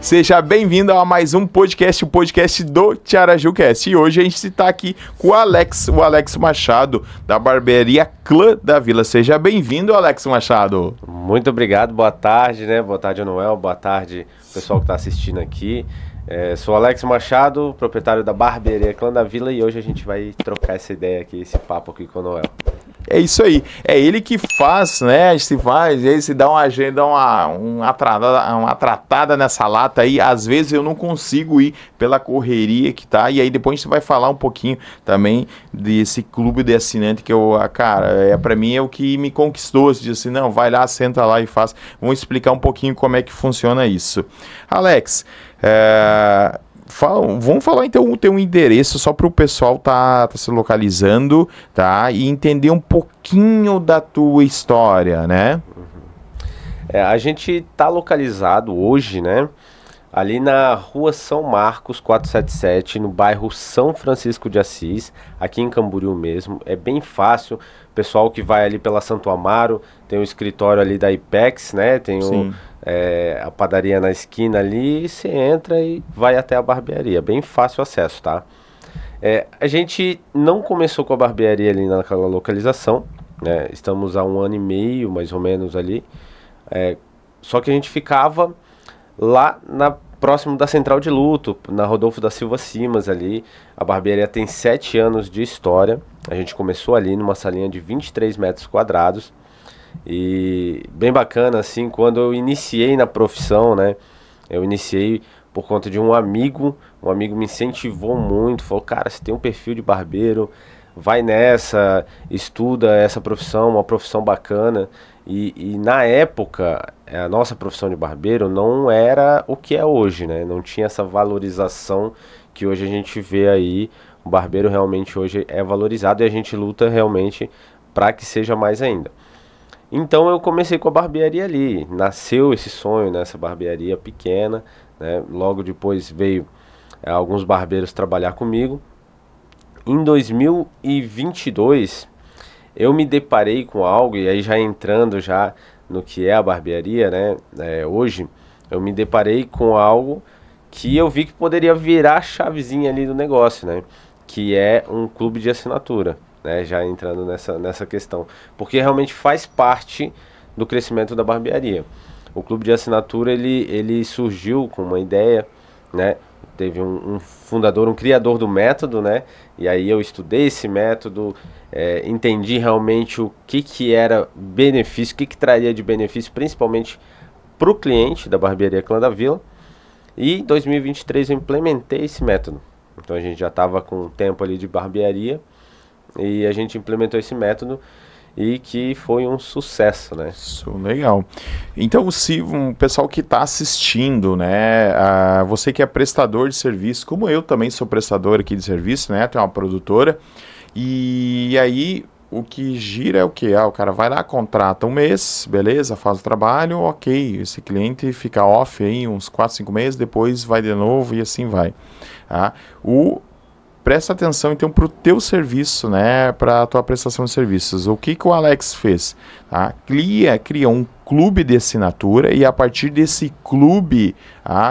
Seja bem-vindo a mais um podcast, o podcast do TiarajuCast. E hoje a gente está aqui com o Alex Machado, da barbearia Clã da Vila. Seja bem-vindo, Alex Machado. Muito obrigado, boa tarde, né? Boa tarde, Noel, boa tarde, pessoal que está assistindo aqui. Sou Alex Machado, proprietário da barbearia Clã da Vila, e hoje a gente vai trocar essa ideia aqui, esse papo aqui com o Noel. É isso aí, é ele que faz, né? Ele se dá uma agenda, uma tratada nessa lata aí. Às vezes eu não consigo ir pela correria que tá, e aí depois a gente vai falar um pouquinho também desse clube de assinante que pra mim é o que me conquistou. Você diz assim, não, vai lá, senta lá e faz. Vamos explicar um pouquinho como é que funciona isso. Alex, vamos falar então o teu endereço só para o pessoal tá se localizando, tá? E entender um pouquinho da tua história, né? A gente tá localizado hoje, né? Ali na rua São Marcos 477, no bairro São Francisco de Assis, aqui em Camboriú mesmo. É bem fácil. Pessoal que vai ali pela Santo Amaro, tem o escritório ali da IPEX, né? Tem a padaria na esquina ali, você entra e vai até a barbearia. Bem fácil acesso, tá? A gente não começou com a barbearia ali naquela localização, né? Estamos há 1 ano e meio, mais ou menos, ali. Só que a gente ficava lá próximo da Central de Luto, na Rodolfo da Silva Simas ali. A barbearia tem 7 anos de história. A gente começou ali numa salinha de 23 metros quadrados. E bem bacana, assim, quando eu iniciei na profissão, né? Eu iniciei por conta de um amigo me incentivou muito, falou, cara, você tem um perfil de barbeiro, vai nessa, estuda essa profissão, uma profissão bacana. E na época, a nossa profissão de barbeiro não era o que é hoje, né? Não tinha essa valorização que hoje a gente vê aí. O barbeiro realmente hoje é valorizado e a gente luta realmente para que seja mais ainda. Então eu comecei com a barbearia ali, nasceu esse sonho nessa barbearia pequena, né? Logo depois veio alguns barbeiros trabalhar comigo. Em 2022 eu me deparei com algo, e aí já entrando já no que é a barbearia, né? Hoje eu me deparei com algo que eu vi que poderia virar a chavezinha ali do negócio, né? Que é um clube de assinatura. Já entrando nessa questão, porque realmente faz parte do crescimento da barbearia. O clube de assinatura ele surgiu com uma ideia, né? Teve um fundador, um criador do método, né? E aí eu estudei esse método, entendi realmente o que era benefício, o que traria de benefício, principalmente para o cliente da barbearia Clã da Vila. E em 2023 eu implementei esse método. Então a gente já estava com um tempo ali de barbearia, e a gente implementou esse método e que foi um sucesso, né? Isso, legal. Então, se um pessoal que está assistindo, né, você que é prestador de serviço, como eu também sou prestador aqui de serviço, né, tenho uma produtora, e aí o que gira é o quê? O cara vai lá, contrata um mês, beleza, faz o trabalho, ok, esse cliente fica off aí uns 4, 5 meses, depois vai de novo e assim vai. Presta atenção então para o teu serviço, né, para a tua prestação de serviços. O que o Alex fez? Cria um clube de assinatura, e a partir desse clube,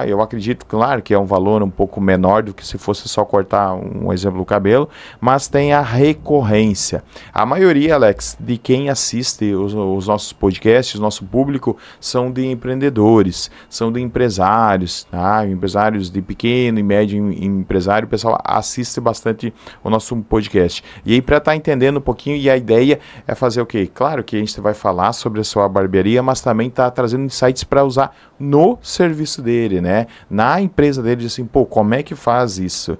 eu acredito, claro, que é um valor um pouco menor do que se fosse só cortar, um exemplo, do cabelo, mas tem a recorrência. A maioria, Alex, de quem assiste os nossos podcasts, o nosso público, são de empreendedores, são de empresários, empresários de pequeno e médio empresário. O pessoal assiste bastante o nosso podcast. E aí, para estar entendendo um pouquinho, e a ideia é fazer o quê? Claro que a gente vai falar sobre a sua barbearia, mas também está trazendo insights para usar no serviço dele, né? Na empresa dele, assim, pô, como é que faz isso?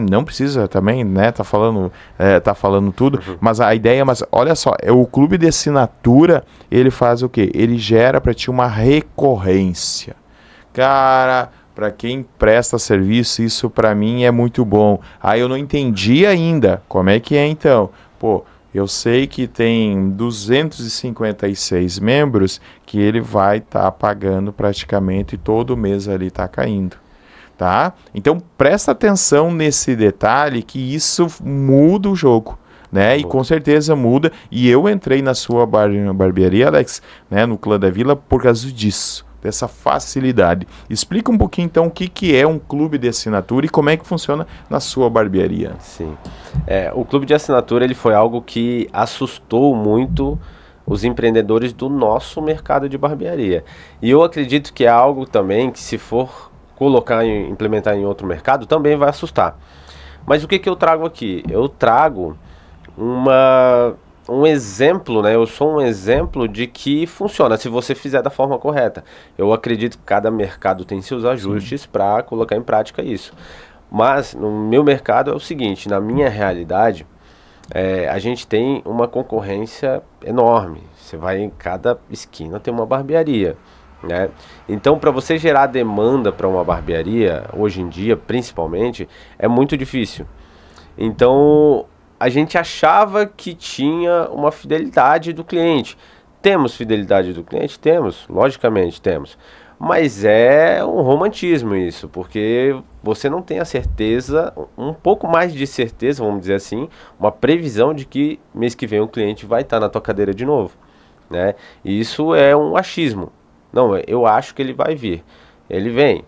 Não precisa também, né? Tá falando tudo, mas a ideia, olha só, o clube de assinatura, ele faz o quê? Ele gera para ti uma recorrência. Cara, para quem presta serviço, isso para mim é muito bom. Eu não entendi ainda. Como é que é então? Pô, eu sei que tem 256 membros que ele vai estar pagando praticamente todo mês ali, está caindo, tá? Então presta atenção nesse detalhe, que isso muda o jogo, né? E com certeza muda. E eu entrei na sua barbearia, Alex, né, no Clã da Vila, por causa disso. dessa facilidade. Explica um pouquinho então o que é um clube de assinatura e como é que funciona na sua barbearia. Sim. O clube de assinatura ele foi algo que assustou muito os empreendedores do nosso mercado de barbearia. E eu acredito que é algo também que, se for implementar em outro mercado, também vai assustar. Mas o que eu trago aqui? Eu trago um exemplo, né? Eu sou um exemplo de que funciona se você fizer da forma correta. Eu acredito que cada mercado tem seus ajustes para colocar em prática isso. Mas no meu mercado é o seguinte, na minha realidade, a gente tem uma concorrência enorme. Você vai em cada esquina tem uma barbearia, né? Então, para você gerar demanda para uma barbearia, hoje em dia, principalmente, é muito difícil. Então, a gente achava que tinha uma fidelidade do cliente. Temos fidelidade do cliente? Temos, logicamente temos. Mas é um romantismo isso, porque você não tem a certeza, um pouco mais de certeza, vamos dizer assim, uma previsão de que mês que vem o cliente vai estar na tua cadeira de novo, né? E isso é um achismo. Não, eu acho que ele vai vir. Ele vem,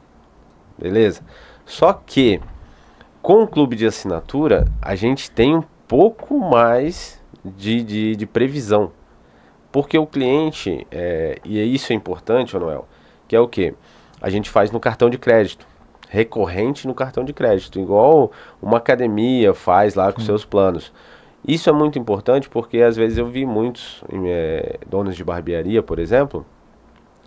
beleza? Só que com o clube de assinatura, a gente tem um pouco mais de previsão. Porque o cliente, e isso é importante, Manuel, que é o que? A gente faz no cartão de crédito, recorrente no cartão de crédito, igual uma academia faz lá com seus planos. Isso é muito importante porque às vezes eu vi muitos donos de barbearia, por exemplo,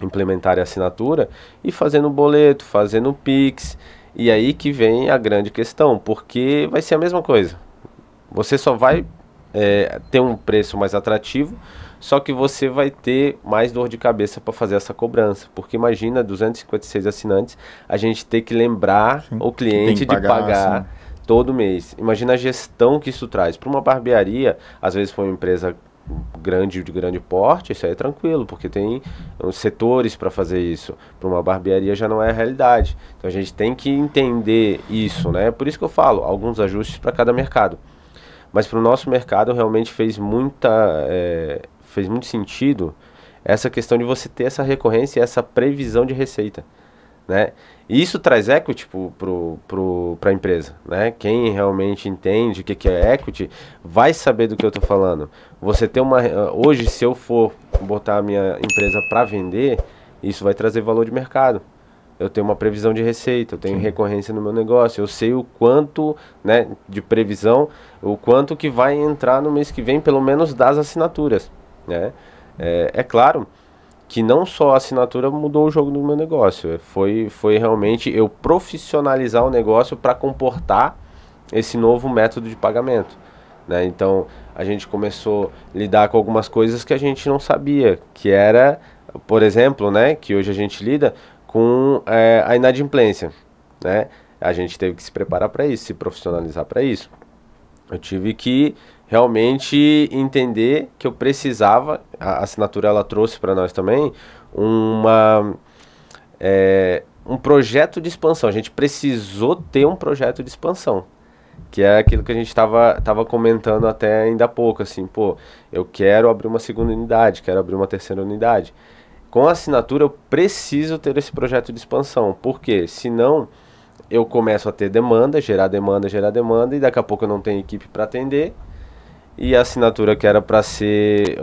implementarem a assinatura e fazendo boleto, fazendo Pix, e aí que vem a grande questão, porque vai ser a mesma coisa. Você só vai ter um preço mais atrativo, só que você vai ter mais dor de cabeça para fazer essa cobrança. Porque imagina, 256 assinantes, a gente ter que lembrar o cliente de pagar todo mês. Imagina a gestão que isso traz. Para uma barbearia, às vezes for uma empresa grande, de grande porte, isso aí é tranquilo, porque tem setores para fazer isso. Para uma barbearia já não é a realidade. Então a gente tem que entender isso, né? Por isso que eu falo, alguns ajustes para cada mercado. Mas para o nosso mercado realmente fez muito sentido essa questão de você ter essa recorrência e essa previsão de receita, né? E isso traz equity para a empresa, né? Quem realmente entende o que é equity vai saber do que eu estou falando. Você ter hoje, se eu for botar a minha empresa para vender, isso vai trazer valor de mercado. Eu tenho uma previsão de receita, eu tenho recorrência no meu negócio, eu sei o quanto, né, de previsão, o quanto que vai entrar no mês que vem, pelo menos das assinaturas, né? É claro que não só a assinatura mudou o jogo do meu negócio, foi realmente eu profissionalizar o negócio para comportar esse novo método de pagamento, né? Então, a gente começou a lidar com algumas coisas que a gente não sabia, que era, por exemplo, né, que hoje a gente lida com a inadimplência, né? A gente teve que se preparar para isso, se profissionalizar para isso. Eu tive que realmente entender que eu precisava, a assinatura ela trouxe para nós também um projeto de expansão. A gente precisou ter um projeto de expansão, que é aquilo que a gente estava comentando até ainda há pouco, assim, pô, eu quero abrir uma segunda unidade, quero abrir uma terceira unidade. Com a assinatura eu preciso ter esse projeto de expansão, porque senão eu começo a ter demanda, gerar demanda, e daqui a pouco eu não tenho equipe para atender, e a assinatura que era para ser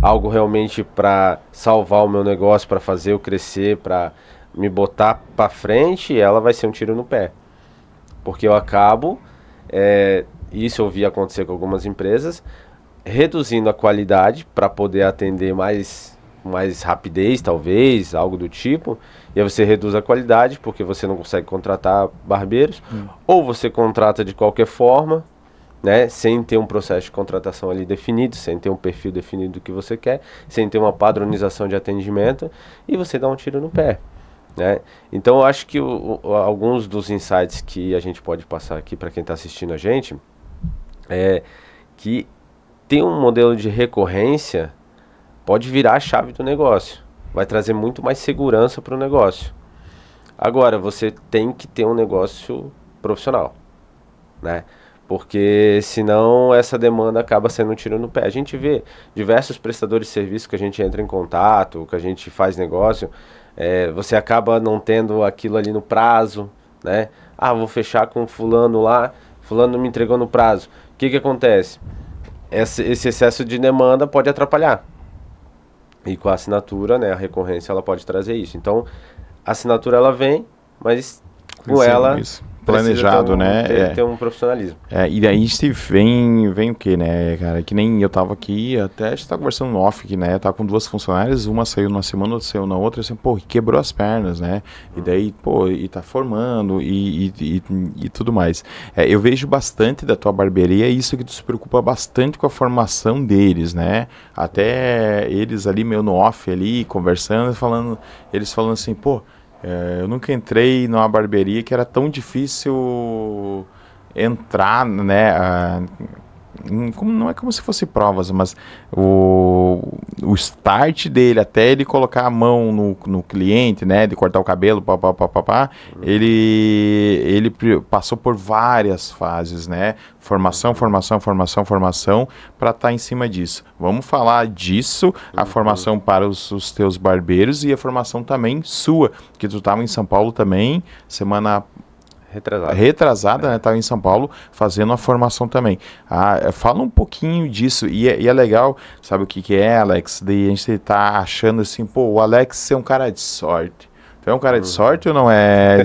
algo realmente para salvar o meu negócio, para fazer eu crescer, para me botar para frente, ela vai ser um tiro no pé. Porque eu acabo, isso eu vi acontecer com algumas empresas, reduzindo a qualidade para poder atender mais rapidez, talvez, algo do tipo, e aí você reduz a qualidade porque você não consegue contratar barbeiros, ou você contrata de qualquer forma, né, sem ter um processo de contratação ali definido, sem ter um perfil definido do que você quer, sem ter uma padronização de atendimento, e você dá um tiro no pé, né? Então eu acho que alguns dos insights que a gente pode passar aqui para quem está assistindo a gente é que ter um modelo de recorrência pode virar a chave do negócio. Vai trazer muito mais segurança para o negócio. Agora, você tem que ter um negócio profissional, né? porque senão essa demanda acaba sendo um tiro no pé. A gente vê diversos prestadores de serviço que a gente entra em contato, que a gente faz negócio, você acaba não tendo aquilo ali no prazo, né? Ah, vou fechar com fulano lá, fulano não me entregou no prazo. O que acontece? Esse excesso de demanda pode atrapalhar. E com a assinatura, né, a recorrência, ela pode trazer isso. Então, a assinatura ela vem, mas com ela isso. Planejado, né? Ter um profissionalismo. E daí a gente vem o que, né, cara? Que nem eu tava aqui, até a gente tá conversando no off aqui, né? Tá com 2 funcionárias, uma saiu numa semana, outra saiu na outra, assim, pô, quebrou as pernas, né? E daí, pô, e tá formando e tudo mais. Eu vejo bastante da tua barbearia isso que tu se preocupa bastante com a formação deles, né? Até eles ali, meio no off ali, conversando, eles falando assim, pô, eu nunca entrei numa barbearia que era tão difícil entrar, né? Não é como se fosse provas, mas o start dele, até ele colocar a mão no cliente, né? De cortar o cabelo, ele passou por várias fases, né? Formação, para estar em cima disso. Vamos falar disso, a formação para os teus barbeiros e a formação também sua, que tu estava em São Paulo também, semana retrasada, né? Estava em São Paulo fazendo a formação também. Fala um pouquinho disso, e é legal, sabe o que é, Alex? Daí a gente tá achando assim, pô, o Alex é um cara de sorte. Tu é um cara de sorte ou não é?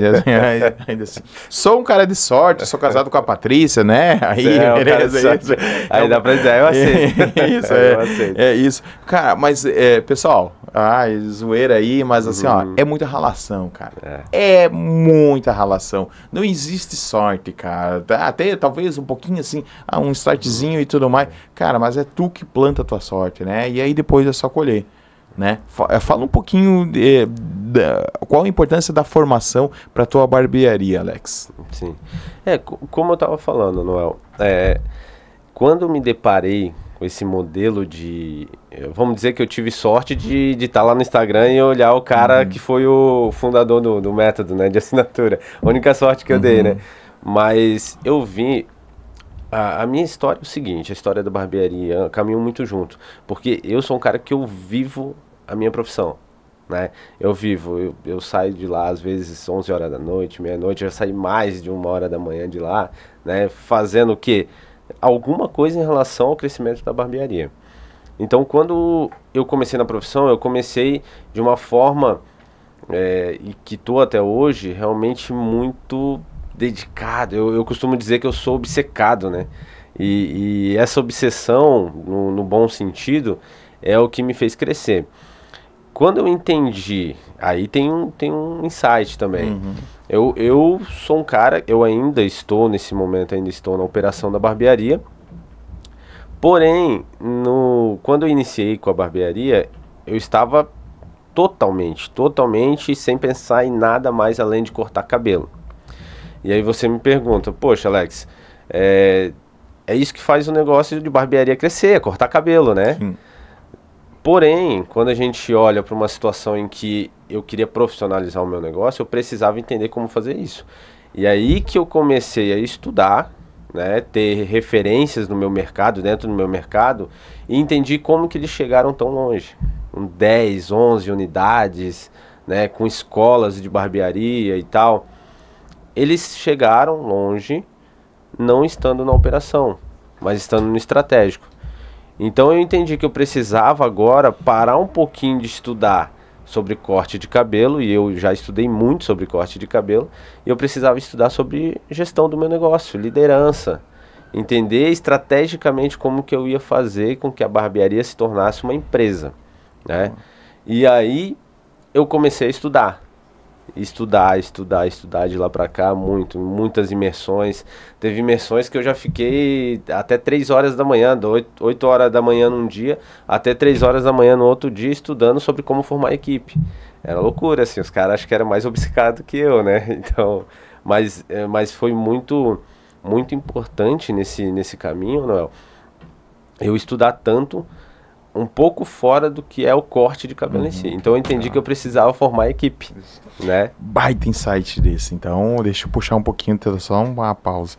Ainda assim. Sou um cara de sorte, sou casado com a Patrícia, né? Aí, beleza, isso. Aí dá pra dizer, eu aceito. Isso, eu aceito. Isso. Cara, mas, pessoal, zoeira aí, mas assim, ó, é muita ralação, cara. É muita ralação. Não existe sorte, cara. Até talvez um pouquinho assim, um startzinho e tudo mais. Cara, mas é tu que planta a tua sorte, né? E aí depois é só colher. Né? Fala um pouquinho qual a importância da formação para a tua barbearia, Alex. Sim. Como eu estava falando, Noel, quando me deparei com esse modelo de... Vamos dizer que eu tive sorte de estar lá no Instagram e olhar o cara que foi o fundador do método, né, de assinatura. A única sorte que eu dei, né? Mas eu vi... A minha história é o seguinte, a história da barbearia caminham muito junto, porque eu sou um cara que eu vivo a minha profissão, né? Eu saio de lá às vezes 11 horas da noite, meia-noite, eu saio mais de 1 hora da manhã de lá, né? Fazendo o quê? Alguma coisa em relação ao crescimento da barbearia. Então, quando eu comecei na profissão, eu comecei de uma forma, e que estou até hoje, realmente muito... dedicado. Eu costumo dizer que eu sou obcecado, né? E essa obsessão, no bom sentido, é o que me fez crescer. Quando eu entendi, aí tem um insight também. Eu sou um cara, eu ainda estou, nesse momento, ainda estou na operação da barbearia. Porém, quando eu iniciei com a barbearia, eu estava totalmente, sem pensar em nada mais além de cortar cabelo. E aí você me pergunta, poxa, Alex, é isso que faz o negócio de barbearia crescer, é cortar cabelo, né? Sim. Porém, quando a gente olha para uma situação em que eu queria profissionalizar o meu negócio, eu precisava entender como fazer isso. E aí que eu comecei a estudar, né, ter referências no meu mercado, dentro do meu mercado, e entendi como que eles chegaram tão longe. Com 10, 11 unidades, né, com escolas de barbearia e tal. Eles chegaram longe, não estando na operação, mas estando no estratégico. Então eu entendi que eu precisava agora parar um pouquinho de estudar sobre corte de cabelo, e eu já estudei muito sobre corte de cabelo, e eu precisava estudar sobre gestão do meu negócio, liderança, entender estrategicamente como que eu ia fazer com que a barbearia se tornasse uma empresa, né? E aí eu comecei a estudar de lá pra cá, muitas imersões. Teve imersões que eu já fiquei até 3 horas da manhã, 8 horas da manhã num dia, até 3 horas da manhã no outro dia, estudando sobre como formar equipe. Era loucura, assim, os caras acho que eram mais obcecados que eu, né? Então, mas foi muito importante nesse caminho, Noel, eu estudar tanto, um pouco fora do que é o corte de cabelo em si. Então eu entendi que eu precisava formar equipe, né? Baita insight desse. Então deixa eu puxar um pouquinho, só uma pausa.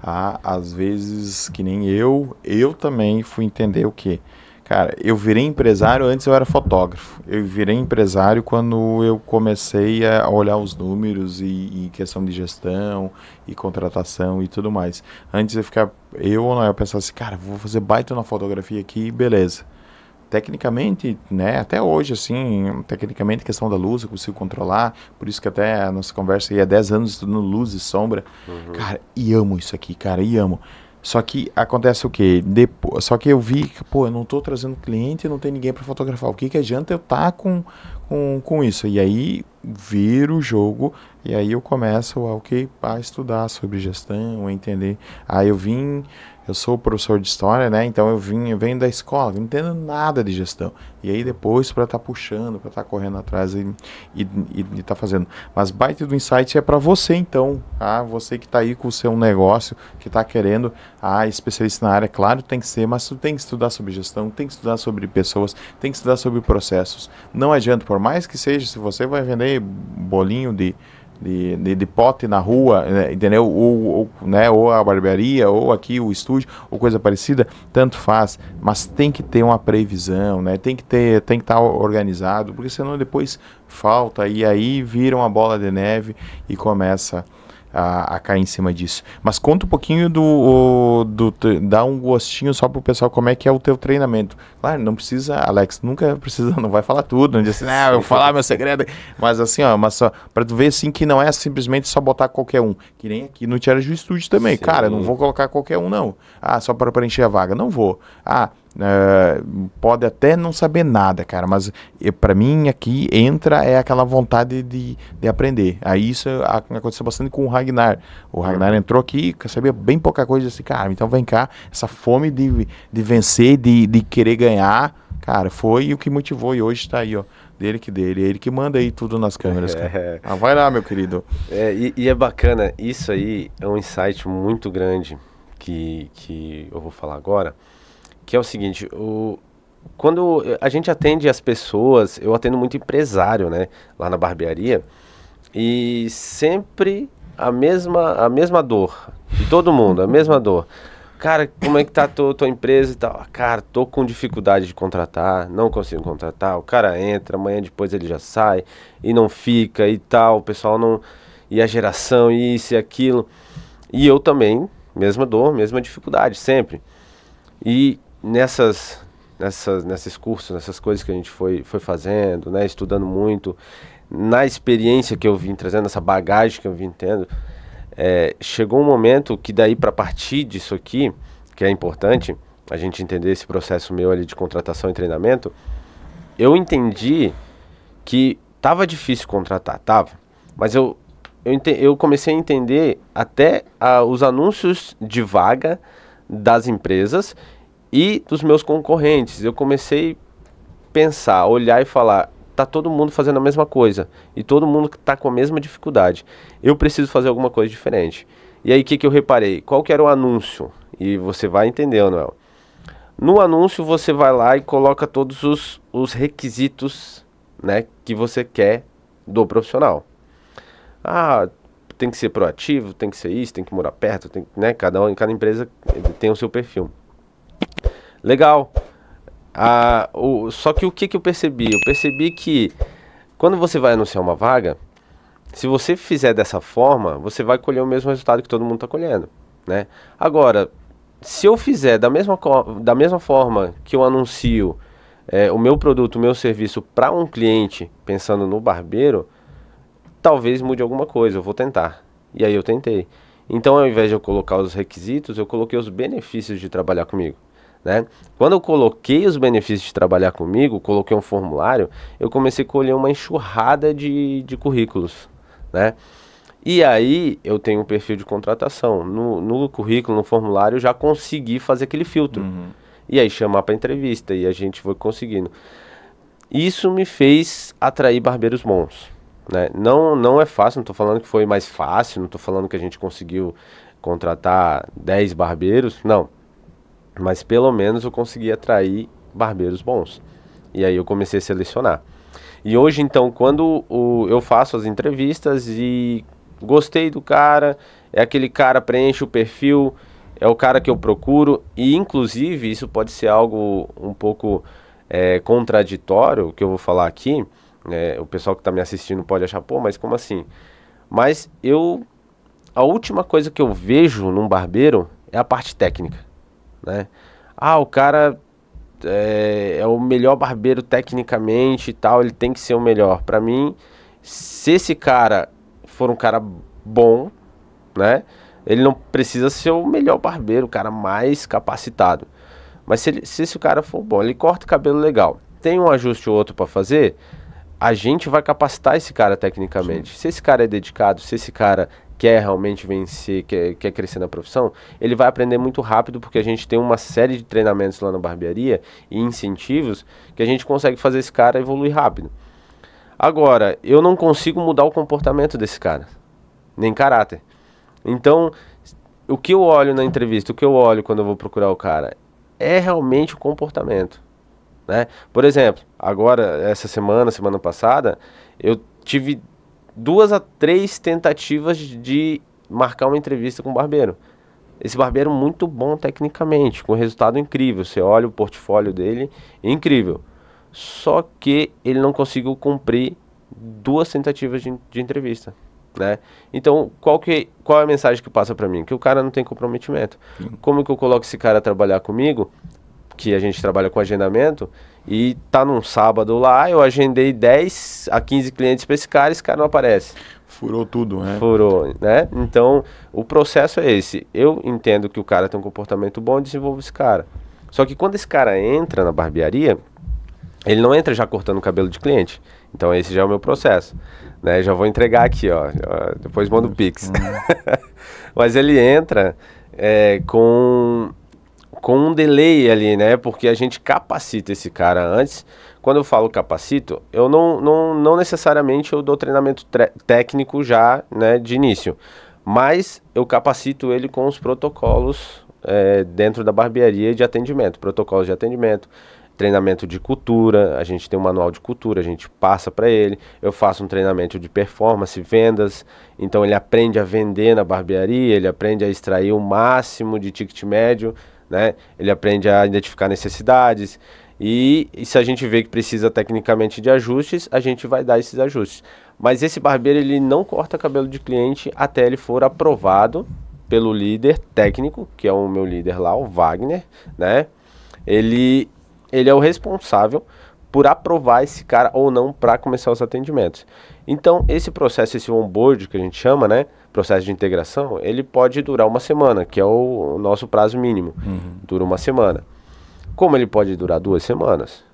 às vezes, que nem eu também fui entender o quê? Cara, eu virei empresário, antes eu era fotógrafo. Eu virei empresário quando eu comecei a olhar os números e questão de gestão e contratação e tudo mais. Antes eu pensava assim, cara, vou fazer baita na fotografia aqui, beleza. Tecnicamente, né, até hoje, assim, tecnicamente, questão da luz, eu consigo controlar, por isso que até a nossa conversa aí há 10 anos estudando luz e sombra. Cara, e amo isso aqui, cara, e amo. Só que acontece o quê? Só que eu vi que, pô, eu não tô trazendo cliente, não tem ninguém para fotografar. O que que adianta eu estar com isso? E aí viro o jogo e aí eu começo a estudar sobre gestão, a entender. Aí eu sou professor de história, né? Então eu venho da escola, não entendo nada de gestão. E aí depois para estar puxando, para estar correndo atrás e tá fazendo. Mas baita do insight é para você então, tá? Você que tá aí com o seu negócio, que tá querendo especialista na área, claro, tem que ser, mas tu tem que estudar sobre gestão, tem que estudar sobre pessoas, tem que estudar sobre processos. Não adianta, por mais que seja, se você vai vender bolinho de pote na rua, né, entendeu? Né, ou a barbearia, ou aqui o estúdio, ou coisa parecida, tanto faz, mas tem que ter uma previsão, né? Tem que estar organizado, porque senão depois falta e aí vira uma bola de neve e começa a cair em cima disso. Mas conta um pouquinho dá um gostinho só pro pessoal como é que é o teu treinamento. Claro, não precisa, Alex, nunca precisa, não vai falar tudo, não diz assim, eu vou falar meu segredo, mas assim, mas só pra tu ver assim que não é simplesmente só botar qualquer um, que nem aqui no Tiara Ju Studio também. Sim. Cara, não vou colocar qualquer um não, só para preencher a vaga, não vou, pode até não saber nada, cara, mas para mim aqui entra aquela vontade de aprender. Aí isso aconteceu bastante com o Ragnar. O Ragnar entrou aqui, sabia bem pouca coisa, assim, cara, então vem cá, essa fome de vencer, de querer ganhar, cara, foi o que motivou e hoje tá aí, ó, ele que manda aí tudo nas câmeras, cara. Vai lá, meu querido. E é bacana, isso aí é um insight muito grande que eu vou falar agora, que é o seguinte, quando a gente atende as pessoas, eu atendo muito empresário, né, lá na barbearia, e sempre a mesma dor, de todo mundo, a mesma dor. Cara, como é que tá a tua empresa e tal? Cara, tô com dificuldade de contratar, não consigo contratar, o cara entra, amanhã depois ele já sai, e não fica e tal, o pessoal não... E a geração, isso e aquilo. E eu também, mesma dor, mesma dificuldade, sempre. E nesses cursos, nessas coisas que a gente foi fazendo, né, estudando muito, na experiência que eu vim trazendo, essa bagagem que eu vim tendo, chegou um momento que daí para partir disso aqui, que é importante, a gente entender esse processo meu ali de contratação e treinamento, eu entendi que tava difícil contratar, mas eu comecei a entender até os anúncios de vaga das empresas e dos meus concorrentes. Eu comecei a pensar, olhar e falar, tá todo mundo fazendo a mesma coisa e todo mundo tá com a mesma dificuldade. Eu preciso fazer alguma coisa diferente. E aí o que eu reparei? Qual que era o anúncio? E você vai entender, Noel. No anúncio você vai lá e coloca todos os requisitos, né, que você quer do profissional. Tem que ser proativo, tem que ser isso, tem que morar perto, né, cada empresa tem o seu perfil. Legal. Só que o que eu percebi? Eu percebi que quando você vai anunciar uma vaga, se você fizer dessa forma, você vai colher o mesmo resultado que todo mundo está colhendo, né? Agora, se eu fizer da mesma forma que eu anuncio o meu produto, o meu serviço para um cliente, pensando no barbeiro, talvez mude alguma coisa, eu vou tentar. E aí eu tentei. Então, ao invés de eu colocar os requisitos, eu coloquei os benefícios de trabalhar comigo, né? Quando eu coloquei os benefícios de trabalhar comigo, coloquei um formulário, eu comecei a colher uma enxurrada de currículos, né? E aí eu tenho um perfil de contratação. No currículo, no formulário, eu já consegui fazer aquele filtro. E aí chamar para entrevista, e a gente foi conseguindo. Isso me fez atrair barbeiros bons, né? Não é fácil, não estou falando que foi mais fácil, não estou falando que a gente conseguiu contratar 10 barbeiros, não. Mas pelo menos eu consegui atrair barbeiros bons. E aí eu comecei a selecionar. E hoje, então, quando eu faço as entrevistas e gostei do cara, é aquele cara, preenche o perfil, é o cara que eu procuro, e inclusive isso pode ser algo um pouco contraditório, que eu vou falar aqui, o pessoal que está me assistindo pode achar, pô, mas como assim? Mas a última coisa que eu vejo num barbeiro é a parte técnica, né? Ah, o cara é o melhor barbeiro tecnicamente e tal, ele tem que ser o melhor. Pra mim, se esse cara for um cara bom, né? Ele não precisa ser o melhor barbeiro, o cara mais capacitado. Mas se esse cara for bom, ele corta o cabelo legal, tem um ajuste ou outro pra fazer, a gente vai capacitar esse cara tecnicamente. Sim. Se esse cara é dedicado, se esse cara quer realmente vencer, quer crescer na profissão, ele vai aprender muito rápido, porque a gente tem uma série de treinamentos lá na barbearia e incentivos que a gente consegue fazer esse cara evoluir rápido. Agora, eu não consigo mudar o comportamento desse cara, nem caráter. Então, o que eu olho na entrevista, o que eu olho quando eu vou procurar o cara, é realmente o comportamento, né? Por exemplo, agora, essa semana passada, eu tive 2 a 3 tentativas de marcar uma entrevista com o barbeiro. Esse barbeiro muito bom tecnicamente, com resultado incrível. Você olha o portfólio dele, incrível. Só que ele não conseguiu cumprir 2 tentativas de entrevista, né? Então, qual é a mensagem que passa pra mim? Que o cara não tem comprometimento. Como que eu coloco esse cara a trabalhar comigo, que a gente trabalha com agendamento, e tá num sábado lá, eu agendei 10 a 15 clientes pra esse cara não aparece. Furou tudo, né? Furou, né? Então, o processo é esse. Eu entendo que o cara tem um comportamento bom e desenvolvo esse cara. Só que quando esse cara entra na barbearia, ele não entra já cortando o cabelo de cliente. Então, esse já é o meu processo, né? Já vou entregar aqui, ó. Depois mando o Pix. Mas ele entra com um delay ali, né? Porque a gente capacita esse cara antes. Quando eu falo capacito, eu não necessariamente eu dou treinamento técnico já, né, de início. Mas eu capacito ele com os protocolos dentro da barbearia de atendimento. Protocolos de atendimento, treinamento de cultura, a gente tem um manual de cultura, a gente passa para ele. Eu faço um treinamento de performance, vendas. Então ele aprende a vender na barbearia, ele aprende a extrair o máximo de ticket médio, né? Ele aprende a identificar necessidades e se a gente vê que precisa tecnicamente de ajustes, a gente vai dar esses ajustes. Mas esse barbeiro, ele não corta cabelo de cliente até ele for aprovado pelo líder técnico, que é o meu líder lá, o Wagner, né? Ele é o responsável por aprovar esse cara ou não para começar os atendimentos. Então, esse processo, esse onboard que a gente chama, né, processo de integração, ele pode durar 1 semana, que é o nosso prazo mínimo. Dura 1 semana. Como ele pode durar 2 semanas?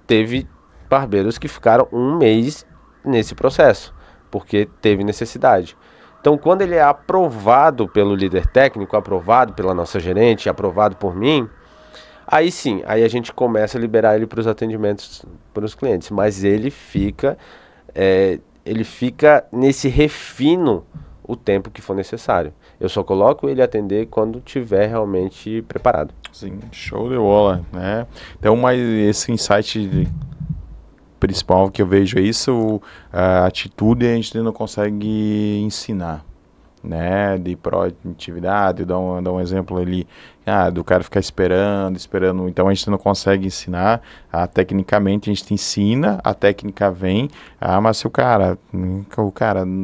Teve barbeiros que ficaram 1 mês nesse processo, porque teve necessidade. Então, quando ele é aprovado pelo líder técnico, aprovado pela nossa gerente, aprovado por mim, aí sim, aí a gente começa a liberar ele para os atendimentos para os clientes. Mas ele fica nesse refino o tempo que for necessário. Eu só coloco ele atender quando tiver realmente preparado. Sim, show de bola, né? Então, esse insight principal que eu vejo é isso, a atitude a gente não consegue ensinar, né? De proatividade, dar um exemplo ali, do cara ficar esperando, então a gente não consegue ensinar, tecnicamente a gente ensina, a técnica vem, mas se o cara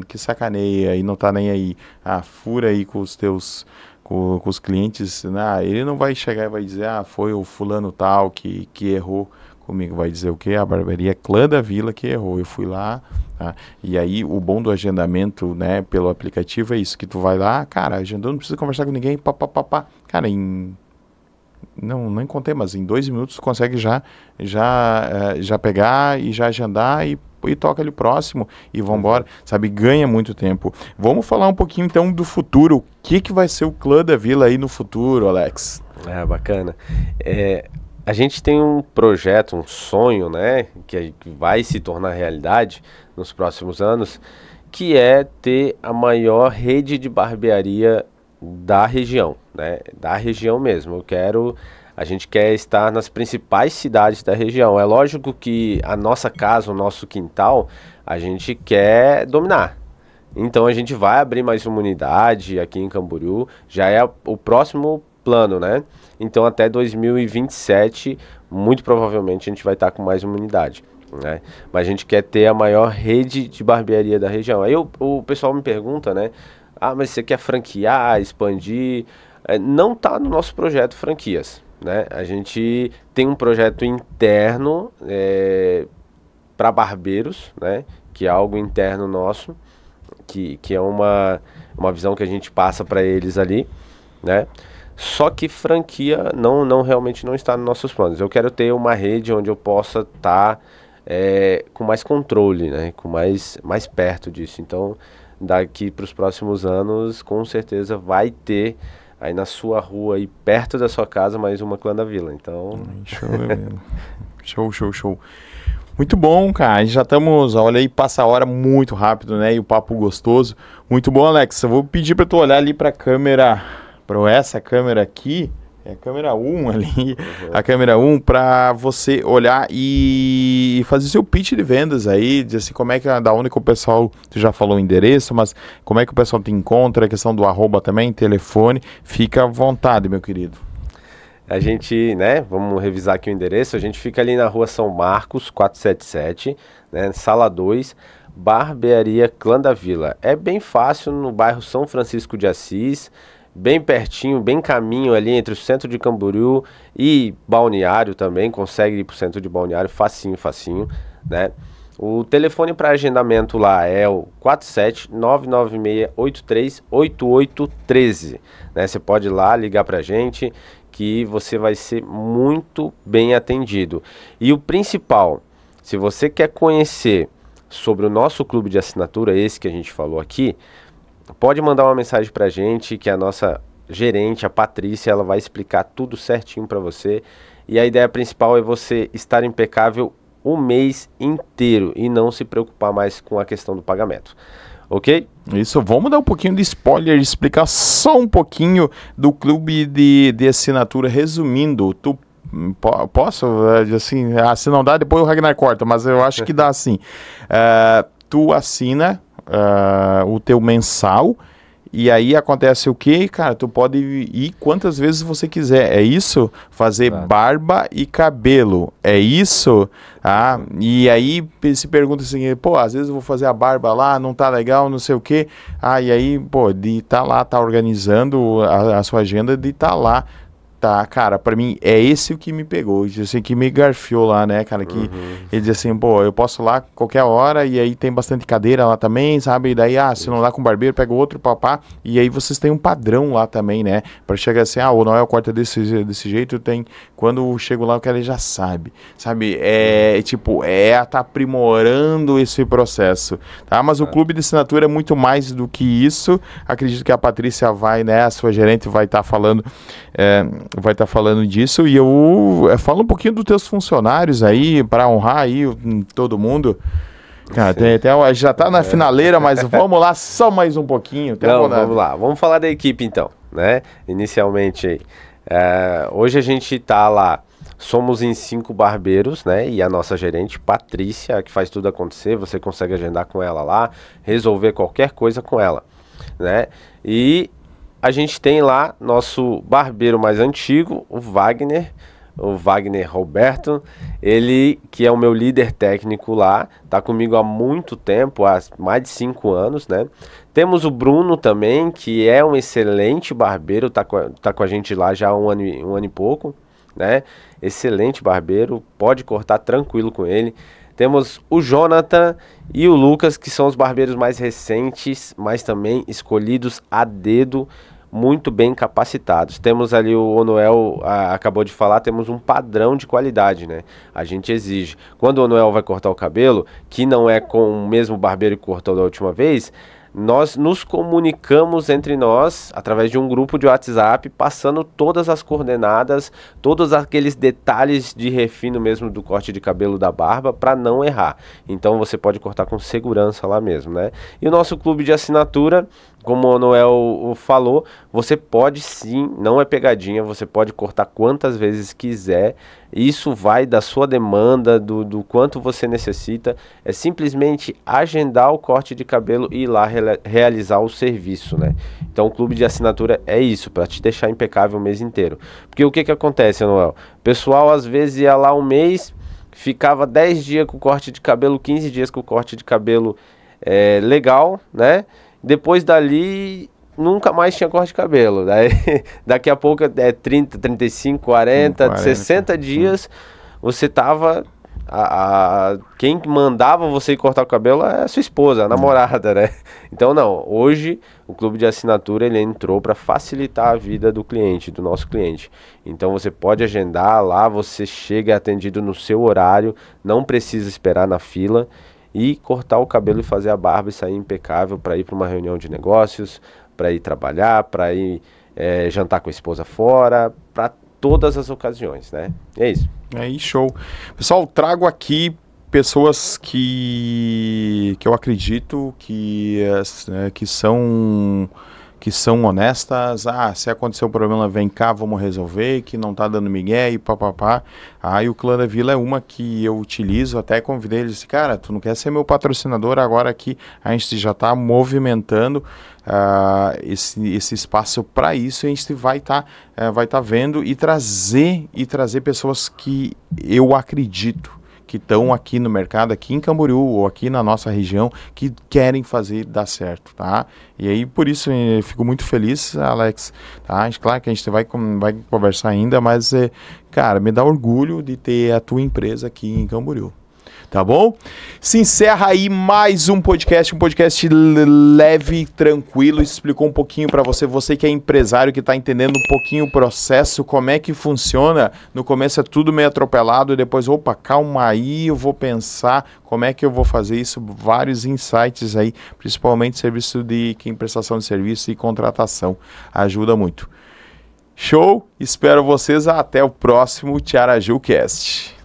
que sacaneia e não tá nem aí, fura aí com os teus, com os clientes, né? Ele não vai chegar e vai dizer, foi o fulano tal que errou comigo, vai dizer o quê? A barbearia Clã da Vila que errou, eu fui lá, tá? E aí o bom do agendamento, né, pelo aplicativo é isso, que tu vai lá, cara, agendou, não precisa conversar com ninguém, cara, nem contei, mas em 2 minutos tu consegue já pegar e já agendar e toca ali o próximo e vambora, sabe, ganha muito tempo. Vamos falar um pouquinho então do futuro, o que vai ser o Clã da Vila aí no futuro, Alex? Bacana. A gente tem um projeto, um sonho, né, que vai se tornar realidade nos próximos anos, que é ter a maior rede de barbearia da região, né, da região mesmo. A gente quer estar nas principais cidades da região. É lógico que a nossa casa, o nosso quintal, a gente quer dominar. Então a gente vai abrir mais uma unidade aqui em Camboriú, já é o próximo plano, né? Então até 2027, muito provavelmente a gente vai estar com mais uma unidade, né? Mas a gente quer ter a maior rede de barbearia da região. Aí o pessoal me pergunta, né? Ah, mas você quer franquear, expandir? Não está no nosso projeto franquias, né? A gente tem um projeto interno para barbeiros, né? Que é algo interno nosso, que é uma visão que a gente passa para eles ali, né? Só que franquia realmente não está nos nossos planos. Eu quero ter uma rede onde eu possa estar com mais controle, né? Com mais perto disso. Então, daqui para os próximos anos, com certeza vai ter aí na sua rua, aí perto da sua casa, mais uma Clã da Vila. Então... Show. Muito bom, cara. Já estamos, olha aí, passa a hora muito rápido, né? E o papo gostoso. Muito bom, Alex. Eu vou pedir para tu olhar ali para a câmera, para essa câmera aqui, é a câmera 1 ali, a câmera 1, para você olhar e fazer seu pitch de vendas aí, dizer assim, como é que, da onde que o pessoal, tu já falou o endereço, mas como é que o pessoal te encontra, a questão do arroba também, telefone, fica à vontade, meu querido. A gente, né, vamos revisar aqui o endereço, a gente fica ali na rua São Marcos, 477, né, sala 2, Barbearia Clã da Vila. É bem fácil no bairro São Francisco de Assis, bem pertinho, bem caminho ali entre o centro de Camboriú e Balneário também, consegue ir para o centro de Balneário, facinho, né. O telefone para agendamento lá é o 47996838813, né, você pode ir lá ligar para a gente, que você vai ser muito bem atendido. E o principal, se você quer conhecer sobre o nosso clube de assinatura, esse que a gente falou aqui, pode mandar uma mensagem pra gente, que a nossa gerente, a Patrícia, ela vai explicar tudo certinho para você. E a ideia principal é você estar impecável o mês inteiro e não se preocupar mais com a questão do pagamento. Ok? Isso, vamos dar um pouquinho de spoiler, explicar só um pouquinho do clube de assinatura, resumindo. Posso? Assim, se não dá, depois o Ragnar corta, mas eu acho que dá assim. Tu assina o teu mensal, e aí acontece o que, cara? Tu pode ir quantas vezes você quiser. É isso? Fazer barba e cabelo. É isso? E aí se pergunta assim, pô, às vezes eu vou fazer a barba lá, não tá legal, não sei o quê. E aí, pô, de tá lá, tá organizando a sua agenda de tá lá. Tá, cara, pra mim é esse o que me pegou, assim, que me garfiou lá, né, cara, que ele diz assim, pô, eu posso ir lá qualquer hora, e aí tem bastante cadeira lá também, sabe, e daí, se não dá com o barbeiro, pega outro papá, e aí vocês têm um padrão lá também, né, pra chegar assim, o Noel corta desse jeito, quando eu chego lá, o cara já sabe, tá aprimorando esse processo, tá, mas o clube de assinatura é muito mais do que isso, acredito que a Patrícia vai, né, a sua gerente vai estar falando, disso, e eu falo um pouquinho dos teus funcionários aí, para honrar aí todo mundo. Cara, já tá na finaleira, mas vamos lá, só mais um pouquinho. Vamos lá, vamos falar da equipe então, né? Inicialmente, hoje a gente tá lá, somos em 5 barbeiros, né? E a nossa gerente, Patrícia, que faz tudo acontecer, você consegue agendar com ela lá, resolver qualquer coisa com ela, né? E a gente tem lá nosso barbeiro mais antigo, o Wagner Roberto, ele que é o meu líder técnico lá, tá comigo há muito tempo, há mais de 5 anos, né? Temos o Bruno também, que é um excelente barbeiro, tá com a gente lá já há um ano e pouco, né? Excelente barbeiro, pode cortar tranquilo com ele. Temos o Jonathan e o Lucas, que são os barbeiros mais recentes, mas também escolhidos a dedo, muito bem capacitados. Temos ali, o Noel acabou de falar, temos um padrão de qualidade, né? A gente exige. Quando o Noel vai cortar o cabelo, que não é com o mesmo barbeiro que cortou da última vez, nós nos comunicamos entre nós através de um grupo de WhatsApp, passando todas as coordenadas, todos aqueles detalhes de refino mesmo do corte de cabelo da barba, para não errar. Então você pode cortar com segurança lá mesmo, né? E o nosso clube de assinatura, como o Noel falou, você pode sim, não é pegadinha, você pode cortar quantas vezes quiser. Isso vai da sua demanda, do quanto você necessita. É simplesmente agendar o corte de cabelo e ir lá realizar o serviço, né? Então o clube de assinatura é isso, para te deixar impecável o mês inteiro. Porque o que acontece, Noel? O pessoal às vezes ia lá um mês, ficava 10 dias com o corte de cabelo, 15 dias com o corte de cabelo legal, né? Depois dali, nunca mais tinha corte de cabelo. Daí, daqui a pouco 30, 35, 40, 60 dias, você tava... quem mandava você ir cortar o cabelo é a sua esposa, a namorada, né? Então não, hoje o clube de assinatura ele entrou para facilitar a vida do cliente, do nosso cliente. Então você pode agendar lá, você chega atendido no seu horário, não precisa esperar na fila, e cortar o cabelo e fazer a barba e sair impecável para ir para uma reunião de negócios, para ir trabalhar, para ir jantar com a esposa fora, para todas as ocasiões, né? É isso. Aí, show. Pessoal, trago aqui pessoas que eu acredito que são honestas. Se acontecer um problema, vem cá, vamos resolver, que não tá dando migué e papapá. Aí o Clã da Vila é uma que eu utilizo, até convidei ele, disse, cara, tu não quer ser meu patrocinador agora que a gente já tá movimentando esse espaço para isso, a gente vai tá vendo e trazer pessoas que eu acredito que estão aqui no mercado, aqui em Camboriú ou aqui na nossa região, que querem fazer dar certo, tá? E aí, por isso, eu fico muito feliz, Alex, tá? Claro que a gente vai conversar ainda, mas, cara, me dá orgulho de ter a tua empresa aqui em Camboriú. Tá bom? Se encerra aí mais um podcast leve, tranquilo, explicou um pouquinho para você que é empresário, que está entendendo um pouquinho o processo, como é que funciona. No começo é tudo meio atropelado, depois, opa, calma aí, eu vou pensar como é que eu vou fazer isso, vários insights aí, principalmente serviço prestação de serviço e contratação, ajuda muito. Show? Espero vocês até o próximo TiarajuCast.